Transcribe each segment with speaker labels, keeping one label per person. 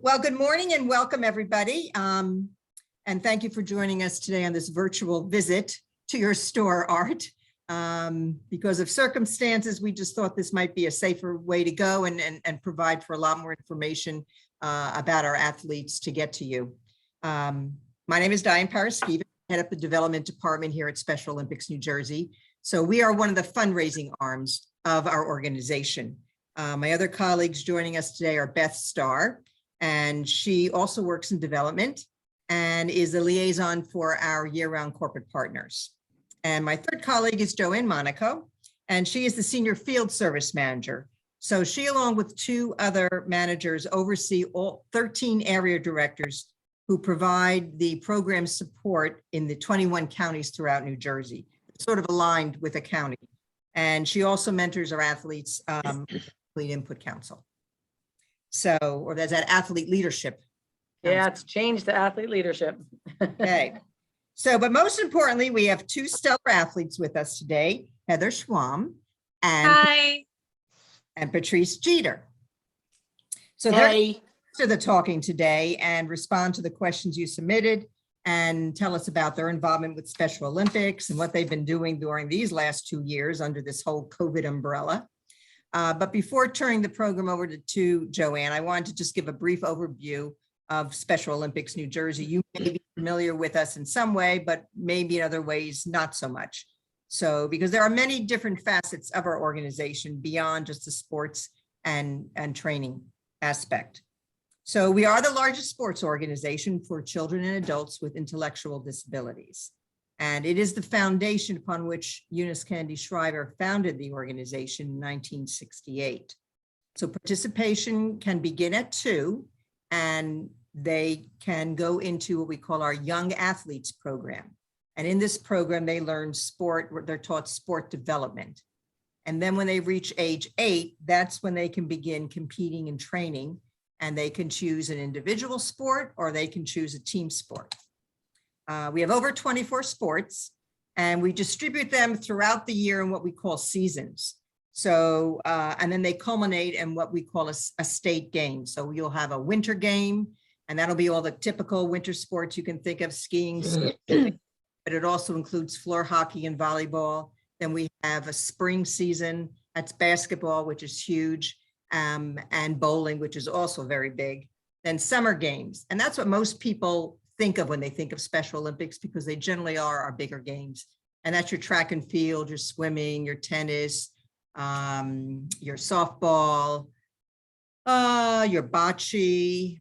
Speaker 1: Well, good morning and welcome everybody. And thank you for joining us today on this virtual visit to your store, Art. Because of circumstances, we just thought this might be a safer way to go and provide for a lot more information about our athletes to get to you. My name is Diane Paraskiva, head up the development department here at Special Olympics New Jersey. So we are one of the fundraising arms of our organization. My other colleagues joining us today are Beth Starr, and she also works in development and is a liaison for our year-round corporate partners. And my third colleague is Joanne Monaco, and she is the senior field service manager. So she, along with two other managers, oversee all 13 area directors who provide the program support in the 21 counties throughout New Jersey, sort of aligned with a county. And she also mentors our athletes, Athlete Input Council. So, or there's that athlete leadership.
Speaker 2: Yeah, it's changed to athlete leadership.
Speaker 1: Okay. So, but most importantly, we have two stellar athletes with us today, Heather Schwamm and Patrice Jeter. So they're to the talking today and respond to the questions you submitted and tell us about their involvement with Special Olympics and what they've been doing during these last 2 years under this whole COVID umbrella. But before turning the program over to Joanne, I wanted to just give a brief overview of Special Olympics New Jersey. You may be familiar with us in some way, but maybe in other ways, not so much. So, because there are many different facets of our organization beyond just the sports and training aspect. So we are the largest sports organization for children and adults with intellectual disabilities. And it is the foundation upon which Eunice Kennedy Shriver founded the organization in 1968. So participation can begin at 2, and they can go into what we call our Young Athletes program. And in this program, they learn sport, they're taught sport development. And then when they reach age 8, that's when they can begin competing and training, and they can choose an individual sport or they can choose a team sport. We have over 24 sports, and we distribute them throughout the year in what we call seasons. So, and then they culminate in what we call a state game. So you'll have a winter game, and that'll be all the typical winter sports you can think of, skiing, but it also includes floor hockey and volleyball. Then we have a spring season, that's basketball, which is huge, and bowling, which is also very big. Then summer games, and that's what most people think of when they think of Special Olympics, because they generally are our bigger games. And that's your track and field, your swimming, your tennis, your softball, your bocce.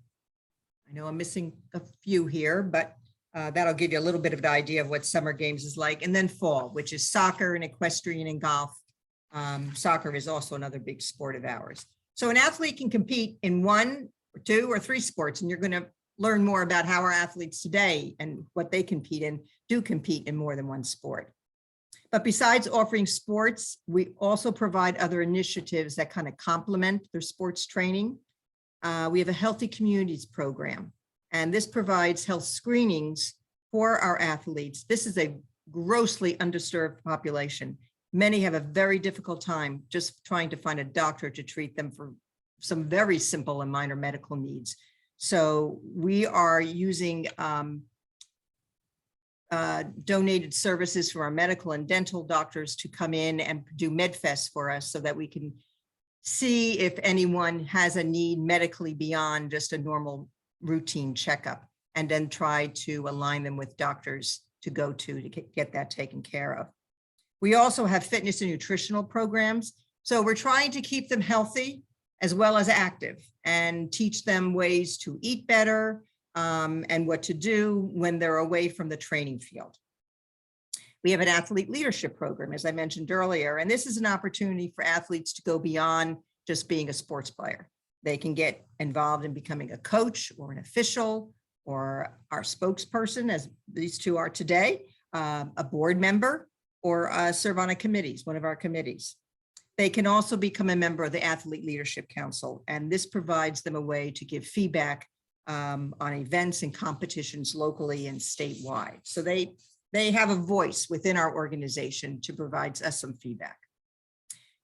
Speaker 1: I know I'm missing a few here, but that'll give you a little bit of an idea of what summer games is like. And then fall, which is soccer and equestrian and golf. Soccer is also another big sport of ours. So an athlete can compete in 1 or 2 or 3 sports, and you're going to learn more about how our athletes today and what they compete in do compete in more than 1 sport. But besides offering sports, we also provide other initiatives that kind of complement their sports training. We have a Healthy Communities program, and this provides health screenings for our athletes. This is a grossly underserved population. Many have a very difficult time just trying to find a doctor to treat them for some very simple and minor medical needs. So we are using donated services from our medical and dental doctors to come in and do MedFest for us so that we can see if anyone has a need medically beyond just a normal routine checkup, and then try to align them with doctors to go to get that taken care of. We also have fitness and nutritional programs. So we're trying to keep them healthy as well as active, and teach them ways to eat better and what to do when they're away from the training field. We have an athlete leadership program, as I mentioned earlier, and this is an opportunity for athletes to go beyond just being a sports player. They can get involved in becoming a coach or an official or our spokesperson, as these two are today, a board member, or serve on one of our committees. They can also become a member of the Athlete Leadership Council, and this provides them a way to give feedback on events and competitions locally and statewide. So they have a voice within our organization to provide us some feedback.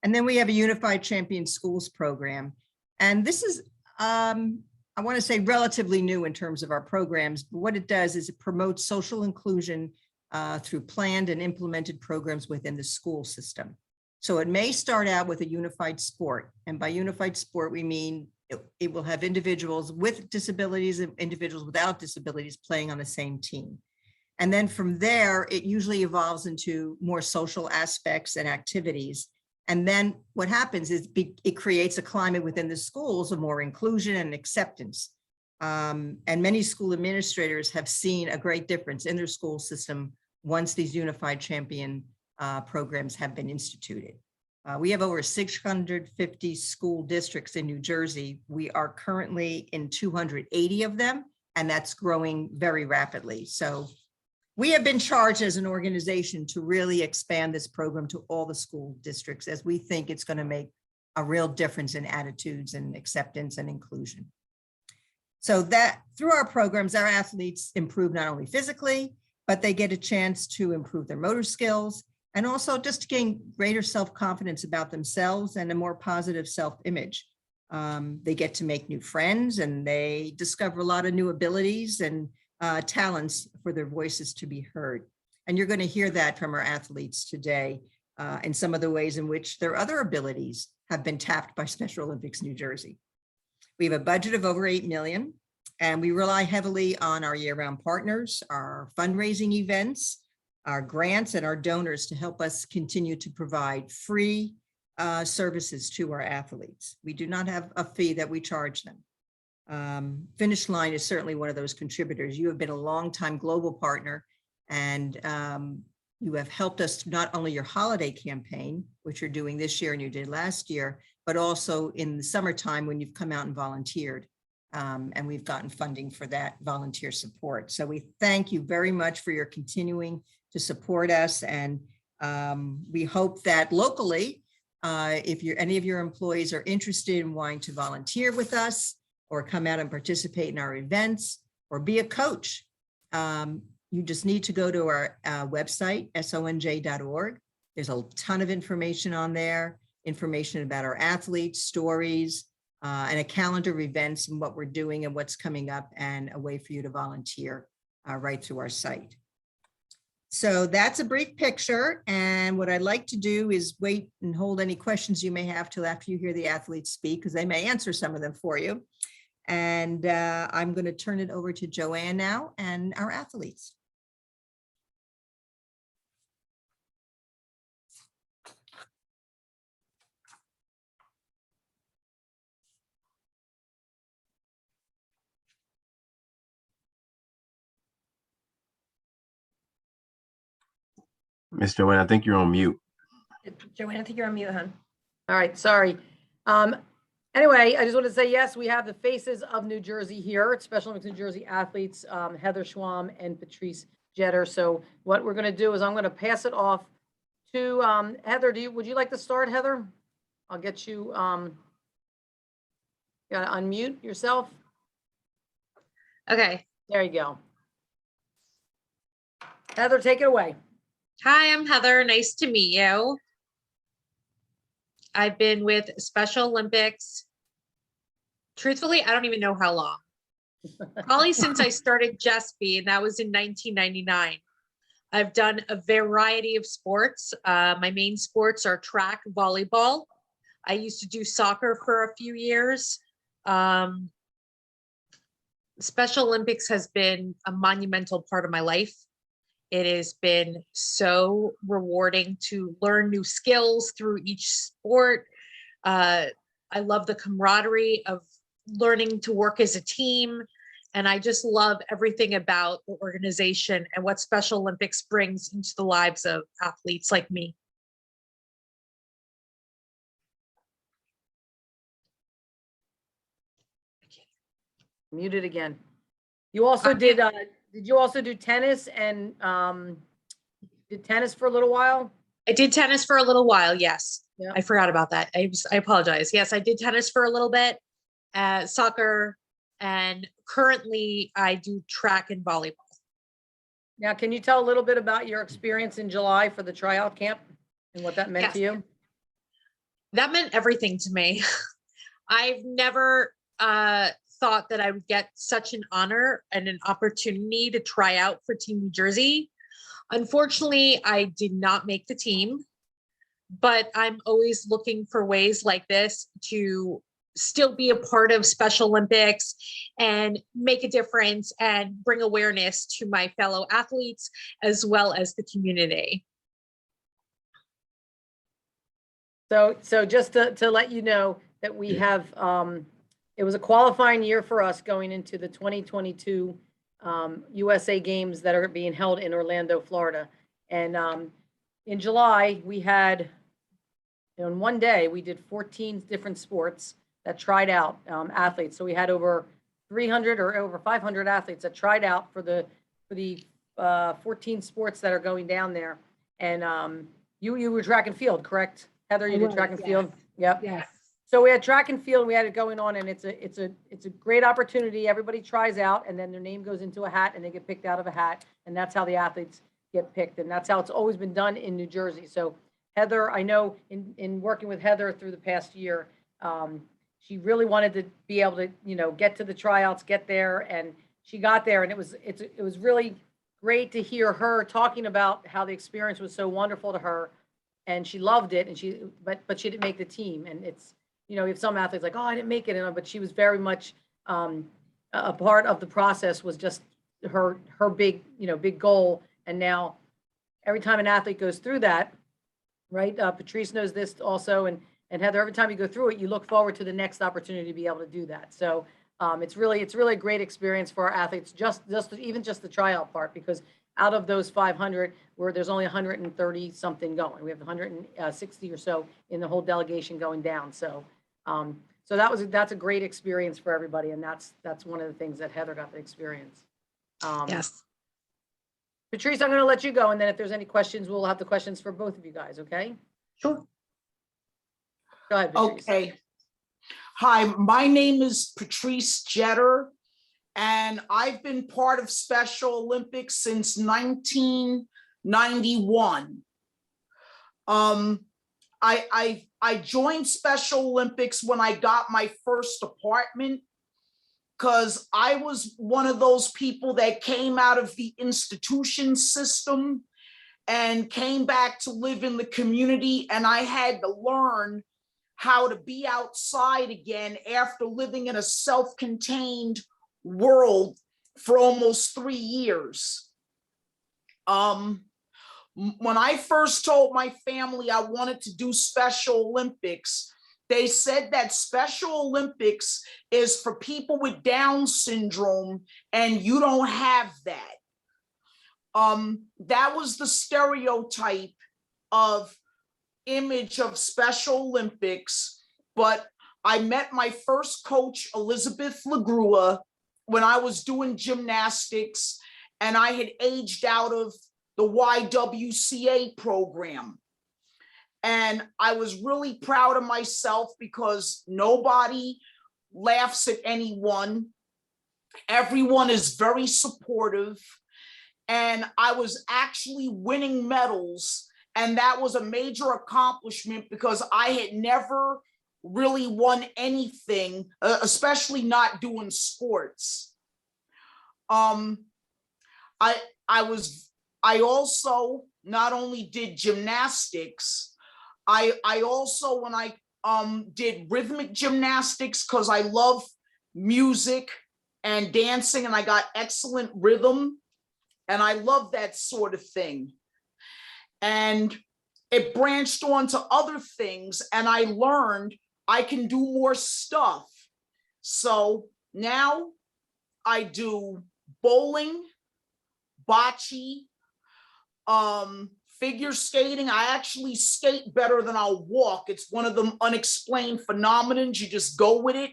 Speaker 1: And then we have a Unified Champion Schools program. And this is a I want to say relatively new in terms of our programs, but what it does is it promotes social inclusion through planned and implemented programs within the school system. So it may start out with a unified sport. And by unified sport, we mean it will have individuals with disabilities and individuals without disabilities playing on the same team. And then from there, it usually evolves into more social aspects and activities. And then what happens is it creates a climate within the schools of more inclusion and acceptance. And many school administrators have seen a great difference in their school system once these unified champion programs have been instituted. We have over 650 school districts in New Jersey. We are currently in 280 of them, and that's growing very rapidly. So we have been charged as an organization to really expand this program to all the school districts, as we think it's going to make a real difference in attitudes and acceptance and inclusion. So that through our programs, our athletes improve not only physically, but they get a chance to improve their motor skills and also just to gain greater self-confidence about themselves and a more positive self-image. They get to make new friends and they discover a lot of new abilities and talents for their voices to be heard. And you're going to hear that from our athletes today in some of the ways in which their other abilities have been tapped by Special Olympics New Jersey. We have a budget of over 8 million, and we rely heavily on our year-round partners, our fundraising events, our grants, and our donors to help us continue to provide free services to our athletes. We do not have a fee that we charge them. Finish Line is certainly one of those contributors. You have been a longtime global partner, and you have helped us not only your holiday campaign, which you're doing this year and you did last year, but also in the summertime when you've come out and volunteered. And we've gotten funding for that volunteer support. So we thank you very much for your continuing to support us. And we hope that locally, if any of your employees are interested in wanting to volunteer with us or come out and participate in our events or be a coach, you just need to go to our website, sonj.org. There's a ton of information on there, information about our athletes, stories, and a calendar of events and what we're doing and what's coming up, and a way for you to volunteer right through our site. So that's a brief picture. And what I'd like to do is wait and hold any questions you may have till after you hear the athletes speak, because they may answer some of them for you. And I'm going to turn it over to Joanne now and our athletes.
Speaker 3: Miss Joanne, I think you're on mute.
Speaker 2: Joanne, I think you're on mute, hon. All right, sorry. Anyway, I just want to say, yes, we have the faces of New Jersey here. It's Special Olympics New Jersey athletes, Heather Schwamm and Patrice Jetter. So what we're going to do is I'm going to pass it off to Heather. Would you like to start, Heather? I'll get you, you got to unmute yourself.
Speaker 4: Okay.
Speaker 2: There you go. Heather, take it away.
Speaker 4: Hi, I'm Heather. Nice to meet you. I've been with Special Olympics. Truthfully, I don't even know how long. Probably since I started JESPY, and that was in 1999. I've done a variety of sports. My main sports are track, volleyball. I used to do soccer for a few years. Special Olympics has been a monumental part of my life. It has been so rewarding to learn new skills through each sport. I love the camaraderie of learning to work as a team. And I just love everything about the organization and what Special Olympics brings into the lives of athletes like me.
Speaker 2: Muted again. You also did you also do tennis and did tennis for a little while?
Speaker 4: I did tennis for a little while, yes.
Speaker 2: Yeah.
Speaker 4: I forgot about that. I apologize. Yes, I did tennis for a little bit, soccer, and currently I do track and volleyball.
Speaker 2: Now, can you tell a little bit about your experience in July for the tryout camp and what that meant to you?
Speaker 4: That meant everything to me. I've never thought that I would get such an honor and an opportunity to try out for Team New Jersey. Unfortunately, I did not make the team, but I'm always looking for ways like this to still be a part of Special Olympics and make a difference and bring awareness to my fellow athletes as well as the community.
Speaker 2: So just to let you know that we have, it was a qualifying year for us going into the 2022 USA Games that are being held in Orlando, Florida. And in July, we had, in one day, we did 14 different sports that tried out athletes. So we had over 300 or over 500 athletes that tried out for the 14 sports that are going down there. And you were track and field, correct? Heather, you did track and field? Yep.
Speaker 4: Yes.
Speaker 2: So we had track and field, we had it going on, and it's a great opportunity. Everybody tries out, and then their name goes into a hat, and they get picked out of a hat, and that's how the athletes get picked, and that's how it's always been done in New Jersey. So Heather, I know in working with Heather through the past year, she really wanted to be able to, get to the tryouts, get there, and she got there, and it was really great to hear her talking about how the experience was so wonderful to her, and she loved it, and but she didn't make the team, and it's, we have some athletes like, oh, I didn't make it, but she was very much a part of the process, was just her big, big goal. And now every time an athlete goes through that, right? Patrice knows this also, and Heather, every time you go through it, you look forward to the next opportunity to be able to do that. So it's really a great experience for our athletes, even just the tryout part, because out of those 500, where there's only 130 something going, we have 160 or so in the whole delegation going down. So that's a great experience for everybody, and that's one of the things that Heather got to experience.
Speaker 4: Yes.
Speaker 2: Patrice, I'm going to let you go, and then if there's any questions, we'll have the questions for both of you guys. Okay?
Speaker 5: Sure.
Speaker 2: Go ahead, Patrice.
Speaker 5: Okay. Hi, my name is Patrice Jetter, and I've been part of Special Olympics since 1991. I joined Special Olympics when I got my first apartment, because I was one of those people that came out of the institution system and came back to live in the community, and I had to learn how to be outside again after living in a self-contained world for almost 3 years. When I first told my family I wanted to do Special Olympics, they said that Special Olympics is for people with Down syndrome, and you don't have that. That was the stereotype of image of Special Olympics. But I met my first coach, Elizabeth LaGrua, when I was doing gymnastics, and I had aged out of the YWCA program. And I was really proud of myself, because nobody laughs at anyone. Everyone is very supportive. And I was actually winning medals. And that was a major accomplishment, because I had never really won anything, especially not doing sports. I also not only did gymnastics, I also, when I did rhythmic gymnastics, because I love music and dancing, and I got excellent rhythm, and I love that sort of thing. And it branched on to other things, and I learned I can do more stuff. So now I do bowling, bocce, figure skating. I actually skate better than I'll walk. It's one of them unexplained phenomenons. You just go with it.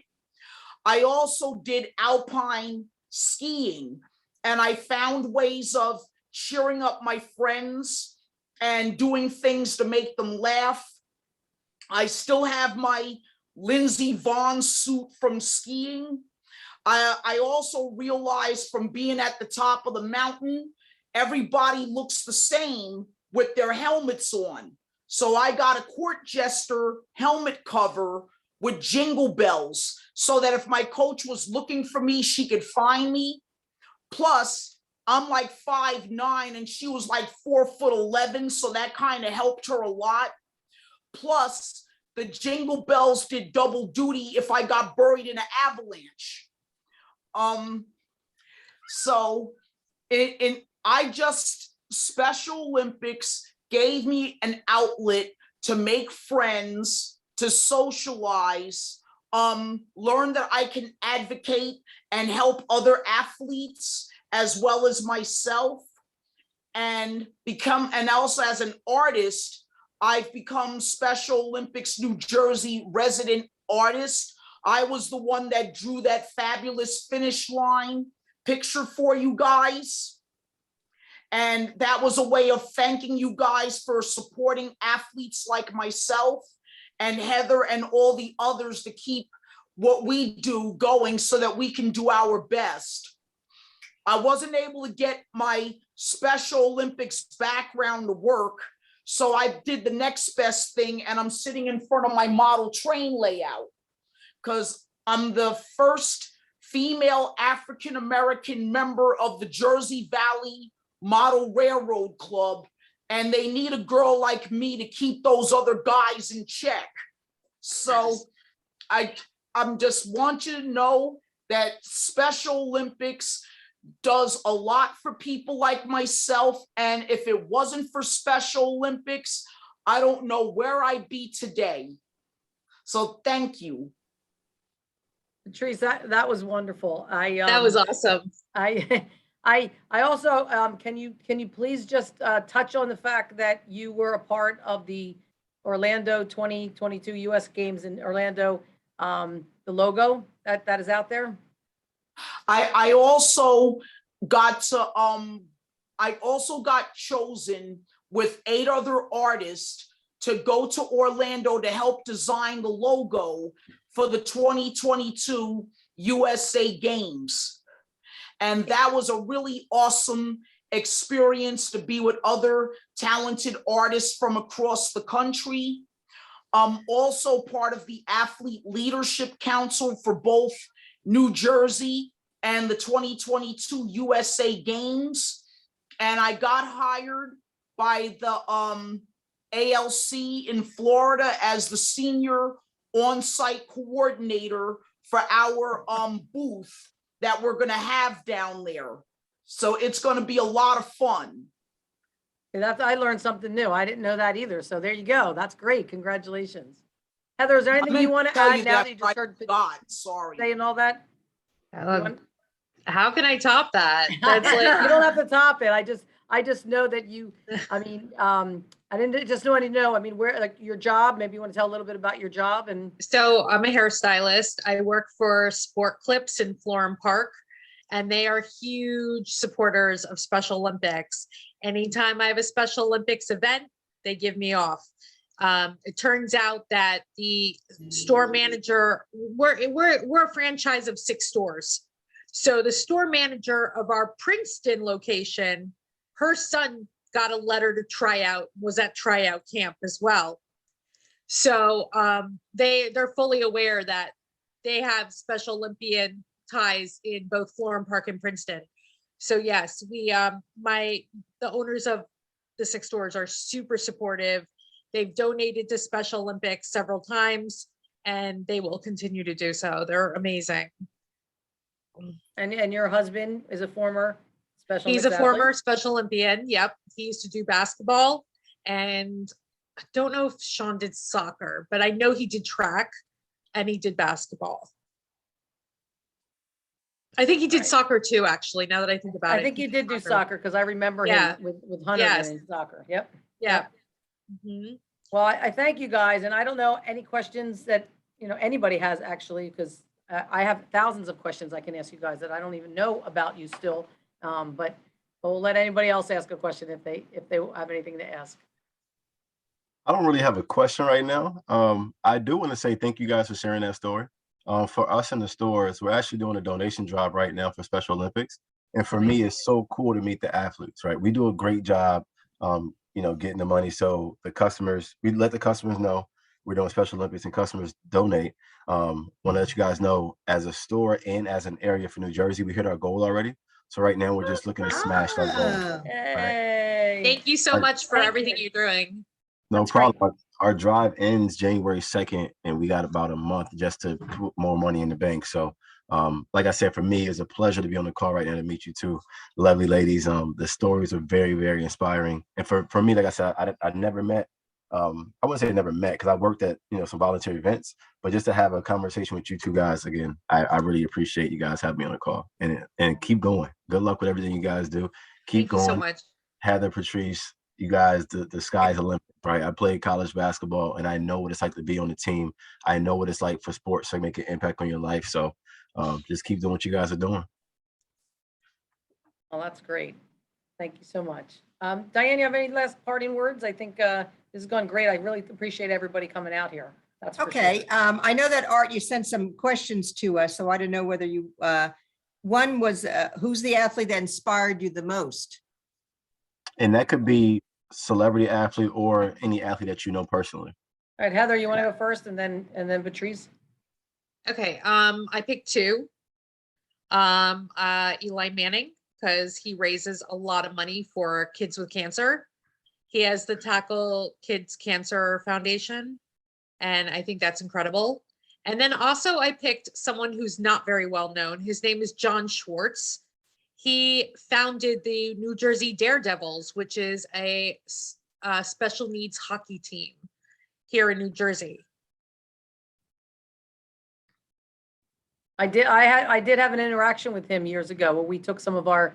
Speaker 5: I also did alpine skiing, and I found ways of cheering up my friends and doing things to make them laugh. I still have my Lindsey Vonn suit from skiing. I also realized from being at the top of the mountain, everybody looks the same with their helmets on. So I got a court jester helmet cover with jingle bells so that if my coach was looking for me, she could find me. Plus, I'm like 5'9" and she was like 4'11", so that kind of helped her a lot. Plus, the jingle bells did double duty if I got buried in an avalanche. So Special Olympics gave me an outlet to make friends, to socialize, learn that I can advocate and help other athletes as well as myself, and also as an artist, I've become Special Olympics New Jersey resident artist. I was the one that drew that fabulous finish line picture for you guys. And that was a way of thanking you guys for supporting athletes like myself and Heather and all the others to keep what we do going so that we can do our best. I wasn't able to get my Special Olympics background to work, so I did the next best thing, and I'm sitting in front of my model train layout because I'm the first female African-American member of the Jersey Valley Model Railroad Club, and they need a girl like me to keep those other guys in check. So I'm just want you to know that Special Olympics does a lot for people like myself, and if it wasn't for Special Olympics, I don't know where I'd be today. So thank you.
Speaker 2: Patrice, that was wonderful.
Speaker 4: That was awesome.
Speaker 2: I also, can you please just touch on the fact that you were a part of the Orlando 2022 US Games in Orlando, the logo that is out there?
Speaker 5: I also got chosen with 8 other artists to go to Orlando to help design the logo for the 2022 USA Games. And that was a really awesome experience to be with other talented artists from across the country. Also part of the Athlete Leadership Council for both New Jersey and the 2022 USA Games. And I got hired by the ALC in Florida as the senior on-site coordinator for our booth that we're gonna have down there. So it's gonna be a lot of fun.
Speaker 2: I learned something new. I didn't know that either. So there you go. That's great. Congratulations. Heather, is there anything you want to add now that you just heard saying all that?
Speaker 4: How can I top that? That's like,
Speaker 2: you don't have to top it. I just know that you, I mean, I didn't just know, I didn't know. I mean, where, like your job, maybe you want to tell a little bit about your job. And
Speaker 4: so I'm a hairstylist. I work for Sport Clips in Florham Park, and they are huge supporters of Special Olympics. Anytime I have a Special Olympics event, they give me off. It turns out that the store manager, we're a franchise of 6 stores. So the store manager of our Princeton location, her son got a letter to try out, was at tryout camp as well. So they're fully aware that they have Special Olympian ties in both Florham Park and Princeton. So yes, the owners of the 6 stores are super supportive. They've donated to Special Olympics several times, and they will continue to do so. They're amazing.
Speaker 2: And your husband is a former Special
Speaker 4: He's
Speaker 2: Olympics
Speaker 4: a former
Speaker 2: athlete?
Speaker 4: Special Olympian. Yep. He used to do basketball, and I don't know if Sean did soccer, but I know he did track and he did basketball. I think he did soccer too, actually, now that I think about it.
Speaker 2: I think he did do soccer because I remember him with Hunter in soccer. Yep.
Speaker 4: Yeah. Mm-hmm.
Speaker 2: Well, I thank you guys. And I don't know any questions that, anybody has actually, because I have thousands of questions I can ask you guys that I don't even know about you still. But we'll let anybody else ask a question if they have anything to ask.
Speaker 3: I don't really have a question right now. I do want to say thank you guys for sharing that story. For us in the stores, we're actually doing a donation drive right now for Special Olympics. And for me, it's so cool to meet the athletes, right? We do a great job, getting the money. So the customers, we let the customers know we're doing Special Olympics and customers donate. Want to let you guys know, as a store and as an area for New Jersey, we hit our goal already. So right now we're just looking to smash that goal.
Speaker 1: Ah,
Speaker 2: Hey.
Speaker 4: Thank you so
Speaker 3: Our-
Speaker 4: much for
Speaker 2: Thank
Speaker 4: everything
Speaker 2: you.
Speaker 4: you're doing.
Speaker 3: No
Speaker 4: That's great.
Speaker 3: problem. Our drive ends January 2nd, and we got about a month just to put more money in the bank. So, like I said, for me, it's a pleasure to be on the call right now to meet you two lovely ladies. The stories are very, very inspiring. And for me, like I said, I never met, I wouldn't say I never met because I worked at, some volunteer events, but just to have a conversation with you two guys again, I really appreciate you guys having me on the call, and keep going. Good luck with everything you guys do. Keep
Speaker 4: Thank you so
Speaker 3: going.
Speaker 4: much.
Speaker 3: Heather, Patrice, you guys, the sky's the limit, right? I played college basketball and I know what it's like to be on the team. I know what it's like for sports to make an impact on your life. So just keep doing what you guys are doing.
Speaker 2: Well, that's great. Thank you so much. Diane, you have any last parting words? I think this has gone great. I really appreciate everybody coming out here. That's for
Speaker 1: okay.
Speaker 2: sure.
Speaker 1: I know that Art, you sent some questions to us, so I don't know whether you, one was, who's the athlete that inspired you the most?
Speaker 3: And that could be celebrity athlete or any athlete that you know personally.
Speaker 2: All right, Heather, you want to go first and then Patrice?
Speaker 4: Okay, I picked two. Eli Manning, because he raises a lot of money for kids with cancer. He has the Tackle Kids Cancer Foundation, and I think that's incredible. And then also I picked someone who's not very well known. His name is John Schwartz. He founded the New Jersey Daredevils, which is a special needs hockey team here in New Jersey.
Speaker 2: I did have an interaction with him years ago where we took some of our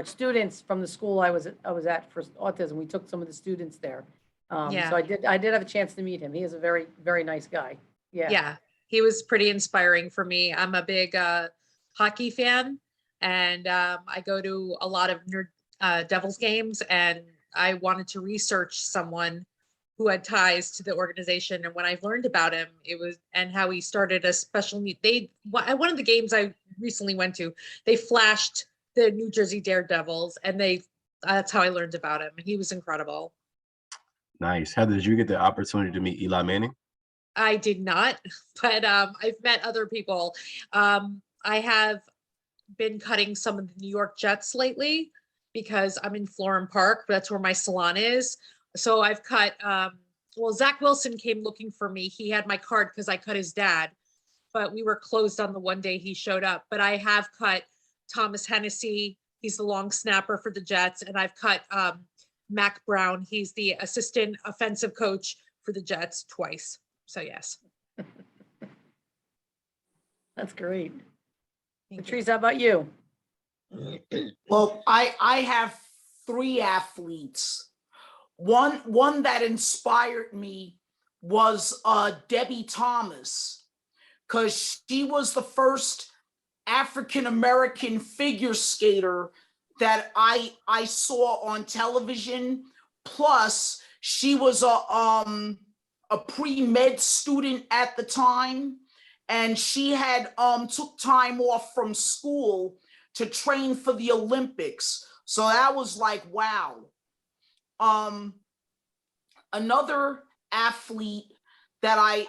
Speaker 2: students from the school I was at for autism. We took some of the students there.
Speaker 4: Yeah.
Speaker 2: So I did have a chance to meet him. He is a very, very nice guy. Yeah.
Speaker 4: Yeah, he was pretty inspiring for me. I'm a big hockey fan, and I go to a lot of Devils games, and I wanted to research someone who had ties to the organization. And when I learned about him, and how he started a special need. At one of the games I recently went to, they flashed the New Jersey Daredevils, and that's how I learned about him. He was incredible.
Speaker 3: Nice. Heather, did you get the opportunity to meet Eli Manning?
Speaker 4: I did not, but I've met other people. I have been cutting some of the New York Jets lately because I'm in Florham Park. That's where my salon is. So I've cut, Zach Wilson came looking for me. He had my card because I cut his dad, but we were closed on the one day he showed up. But I have cut Thomas Hennessy. He's the long snapper for the Jets. And I've cut Mac Brown. He's the assistant offensive coach for the Jets twice. So yes.
Speaker 2: That's great. Patrice, how about you?
Speaker 5: Well, I have three athletes. One that inspired me was Debbie Thomas, because she was the first African-American figure skater that I saw on television. Plus, she was a pre-med student at the time, and she had took time off from school to train for the Olympics. So that was like, wow. Another athlete that I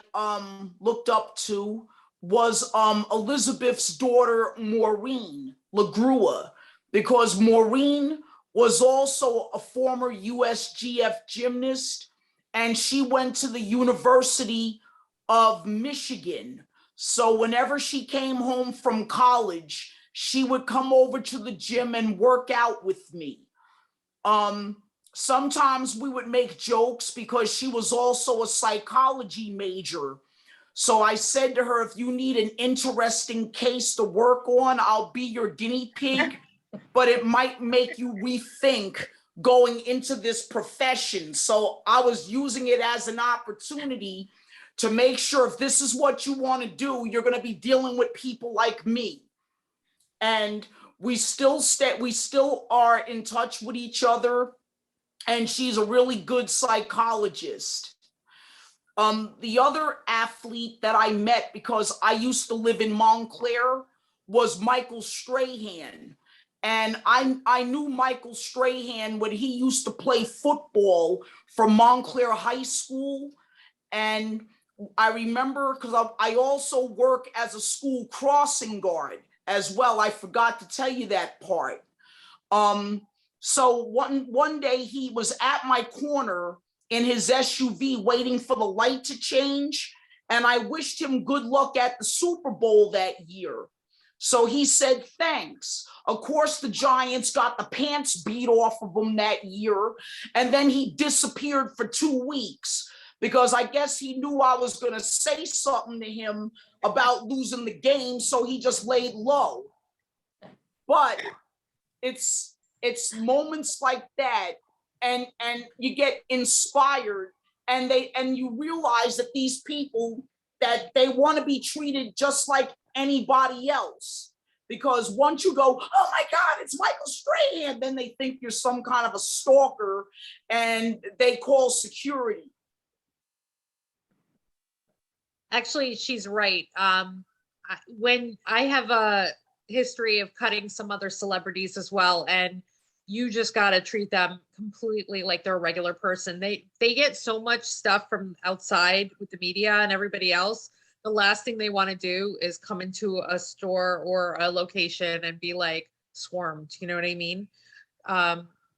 Speaker 5: looked up to was Elizabeth's daughter, Maureen LaGrua, because Maureen was also a former USGF gymnast, and she went to the University of Michigan. So whenever she came home from college, she would come over to the gym and work out with me. Sometimes we would make jokes because she was also a psychology major. So I said to her, if you need an interesting case to work on, I'll be your guinea pig, but it might make you rethink going into this profession. So I was using it as an opportunity to make sure if this is what you want to do, you're going to be dealing with people like me. And we still are in touch with each other. And she's a really good psychologist. The other athlete that I met, because I used to live in Montclair, was Michael Strahan. And I knew Michael Strahan when he used to play football for Montclair High School. And I remember because I also work as a school crossing guard as well. I forgot to tell you that part. So one day he was at my corner in his SUV waiting for the light to change. And I wished him good luck at the Super Bowl that year. So he said, thanks. Of course, the Giants got the pants beat off of him that year. And then he disappeared for 2 weeks because I guess he knew I was going to say something to him about losing the game. So he just laid low. But it's moments like that. And you get inspired and you realize that these people, that they want to be treated just like anybody else. Because once you go, oh my God, it's Michael Strahan, then they think you're some kind of a stalker and they call security.
Speaker 4: Actually, she's right. When I have a history of cutting some other celebrities as well, and you just got to treat them completely like they're a regular person. They get so much stuff from outside with the media and everybody else. The last thing they want to do is come into a store or a location and be like swarmed. You know what I mean?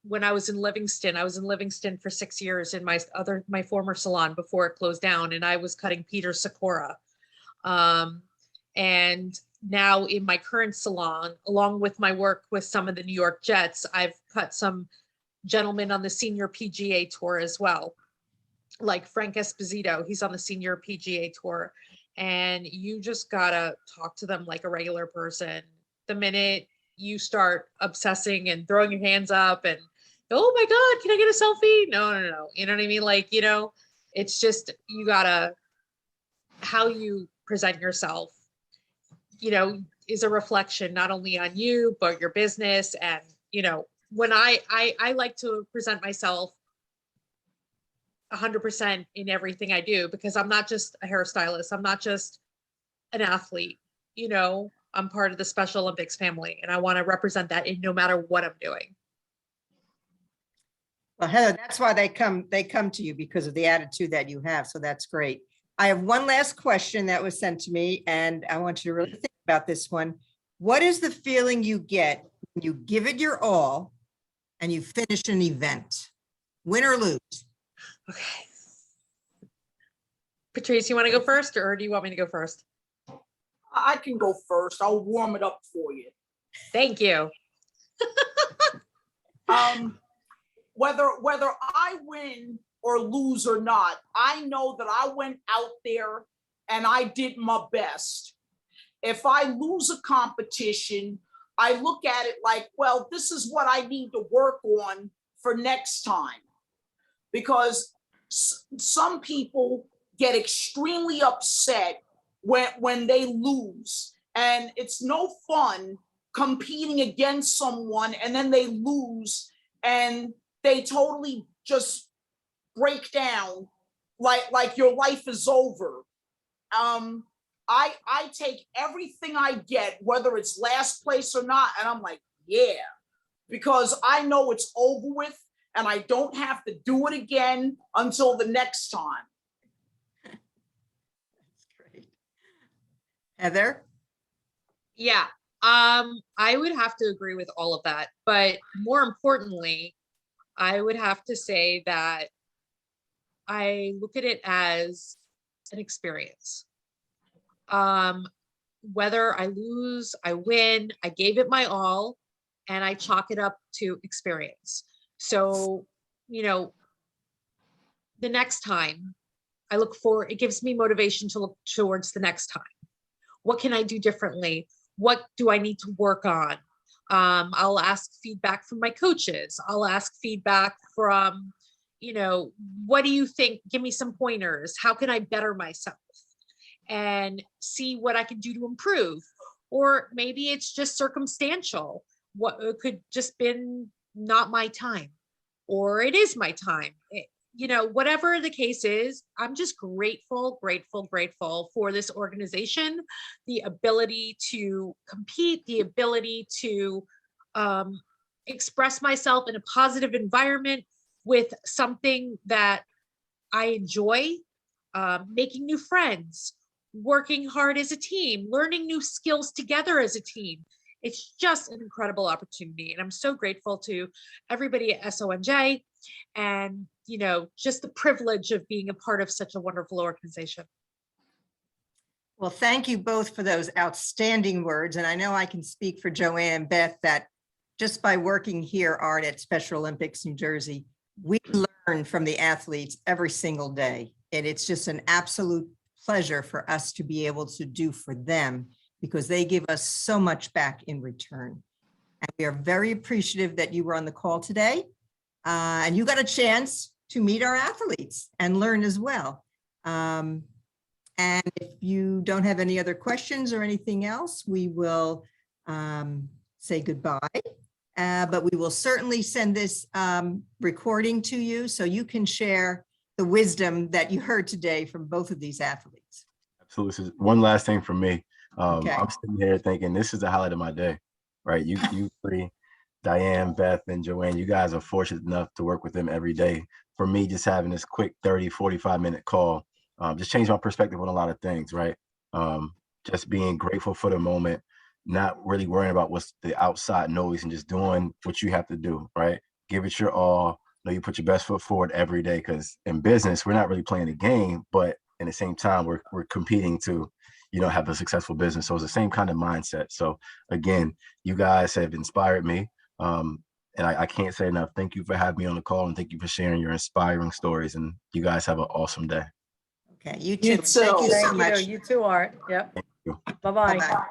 Speaker 4: When I was in Livingston for 6 years in my former salon before it closed down, and I was cutting Peter Sikora. And now in my current salon, along with my work with some of the New York Jets, I've cut some gentlemen on the senior PGA tour as well. Like Frank Esposito, he's on the senior PGA tour. And you just gotta talk to them like a regular person. The minute you start obsessing and throwing your hands up and, oh my God, can I get a selfie? No. You know what I mean? Like, it's just, you gotta, how you present yourself, is a reflection not only on you, but your business. And, when I like to present myself 100% in everything I do, because I'm not just a hairstylist. I'm not just an athlete, I'm part of the Special Olympics family, and I want to represent that in no matter what I'm doing.
Speaker 1: Well, Heather, that's why they come to you, because of the attitude that you have. So that's great. I have one last question that was sent to me, and I want you to really think about this one. What is the feeling you get when you give it your all and you finish an event, win or lose?
Speaker 4: Okay. Patrice, you want to go first, or do you want me to go first?
Speaker 5: I can go first. I'll warm it up for you.
Speaker 4: Thank you.
Speaker 5: Whether I win or lose or not, I know that I went out there and I did my best. If I lose a competition, I look at it like, well, this is what I need to work on for next time. Because some people get extremely upset when they lose, and it's no fun competing against someone and then they lose and they totally just break down like your life is over. I take everything I get, whether it's last place or not, and I'm like, yeah, because I know it's over with and I don't have to do it again until the next time.
Speaker 1: That's great. Heather?
Speaker 4: Yeah, I would have to agree with all of that. But more importantly, I would have to say that I look at it as an experience. Whether I lose, I win, I gave it my all, and I chalk it up to experience. So, the next time I look for, it gives me motivation to look towards the next time. What can I do differently? What do I need to work on? I'll ask feedback from my coaches. I'll ask feedback from, what do you think? Give me some pointers. How can I better myself? And see what I can do to improve. Or maybe it's just circumstantial. What it could just been not my time, or it is my time. Whatever the case is, I'm just grateful for this organization, the ability to compete, the ability to express myself in a positive environment with something that I enjoy, making new friends, working hard as a team, learning new skills together as a team. It's just an incredible opportunity. And I'm so grateful to everybody at SONJ and, you know, just the privilege of being a part of such a wonderful organization.
Speaker 1: Well, thank you both for those outstanding words. And I know I can speak for Joanne and Beth that just by working here, Art, at Special Olympics New Jersey, we learn from the athletes every single day. And it's just an absolute pleasure for us to be able to do for them, because they give us so much back in return. And we are very appreciative that you were on the call today. And you got a chance to meet our athletes and learn as well. And if you don't have any other questions or anything else, we will say goodbye. But we will certainly send this recording to you so you can share the wisdom that you heard today from both of these athletes.
Speaker 3: Absolutely. One last thing from me.
Speaker 1: Okay.
Speaker 3: I'm sitting here thinking this is the highlight of my day, right? You three, Diane, Beth, and Joanne, you guys are fortunate enough to work with them every day. For me, just having this quick 30, 45-minute call just changed my perspective on a lot of things, right? Just being grateful for the moment, not really worrying about what's the outside noise and just doing what you have to do, right? Give it your all. Know you put your best foot forward every day, because in business, we're not really playing a game, but at the same time, we're competing to, you know, have a successful business. So it's the same kind of mindset. So again, you guys have inspired me. And I can't say enough. Thank you for having me on the call, and thank you for sharing your inspiring stories. And you guys have an awesome day.
Speaker 1: Okay, you too.
Speaker 5: You too.
Speaker 1: Thank you so
Speaker 2: Thank
Speaker 1: much.
Speaker 2: you. You too, Art. Yep.
Speaker 3: Thank you.
Speaker 2: Bye-bye.
Speaker 1: Bye-bye.